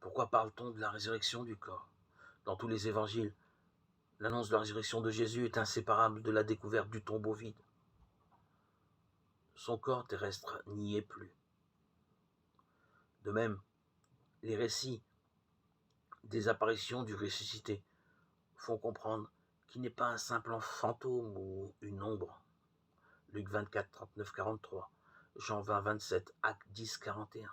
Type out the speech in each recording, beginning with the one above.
Pourquoi parle-t-on de la résurrection du corps? Dans tous les évangiles, l'annonce de la résurrection de Jésus est inséparable de la découverte du tombeau vide. Son corps terrestre n'y est plus. De même, les récits des apparitions du ressuscité font comprendre qu'il n'est pas un simple fantôme ou une ombre. Luc 24, 39, 43, Jean 20, 27, Actes 10, 41.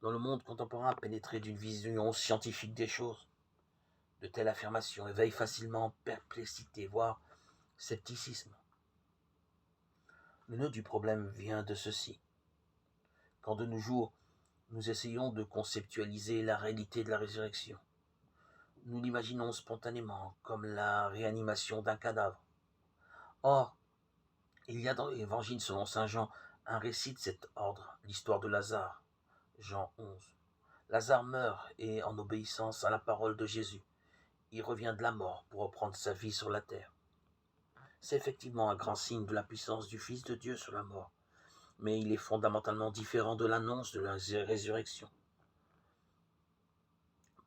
Dans le monde contemporain pénétré d'une vision scientifique des choses, de telles affirmations éveillent facilement perplexité, voire scepticisme. Le nœud du problème vient de ceci. Quand de nos jours, nous essayons de conceptualiser la réalité de la résurrection, nous l'imaginons spontanément comme la réanimation d'un cadavre. Or, il y a dans l'Évangile selon saint Jean un récit de cet ordre, l'histoire de Lazare, Jean 11. Lazare meurt et, en obéissance à la parole de Jésus, il revient de la mort pour reprendre sa vie sur la terre. C'est effectivement un grand signe de la puissance du Fils de Dieu sur la mort, mais il est fondamentalement différent de l'annonce de la résurrection.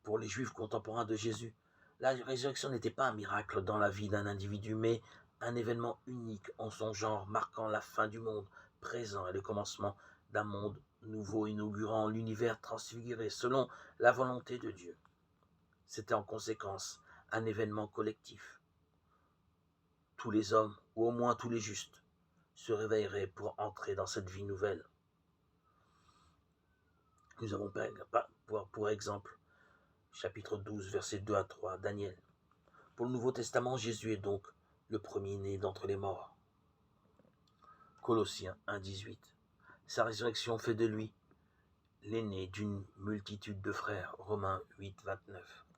Pour les Juifs contemporains de Jésus, la résurrection n'était pas un miracle dans la vie d'un individu, mais un événement unique en son genre, marquant la fin du monde présent et le commencement d'un monde nouveau, inaugurant l'univers transfiguré selon la volonté de Dieu. C'était en conséquence un événement collectif. Tous les hommes, ou au moins tous les justes, se réveilleraient pour entrer dans cette vie nouvelle. Nous avons pour exemple chapitre 12, versets 2 à 3, Daniel. Pour le Nouveau Testament, Jésus est donc le premier-né d'entre les morts. Colossiens 1, 18. Sa résurrection fait de lui l'aîné d'une multitude de frères. Romains 8, 29.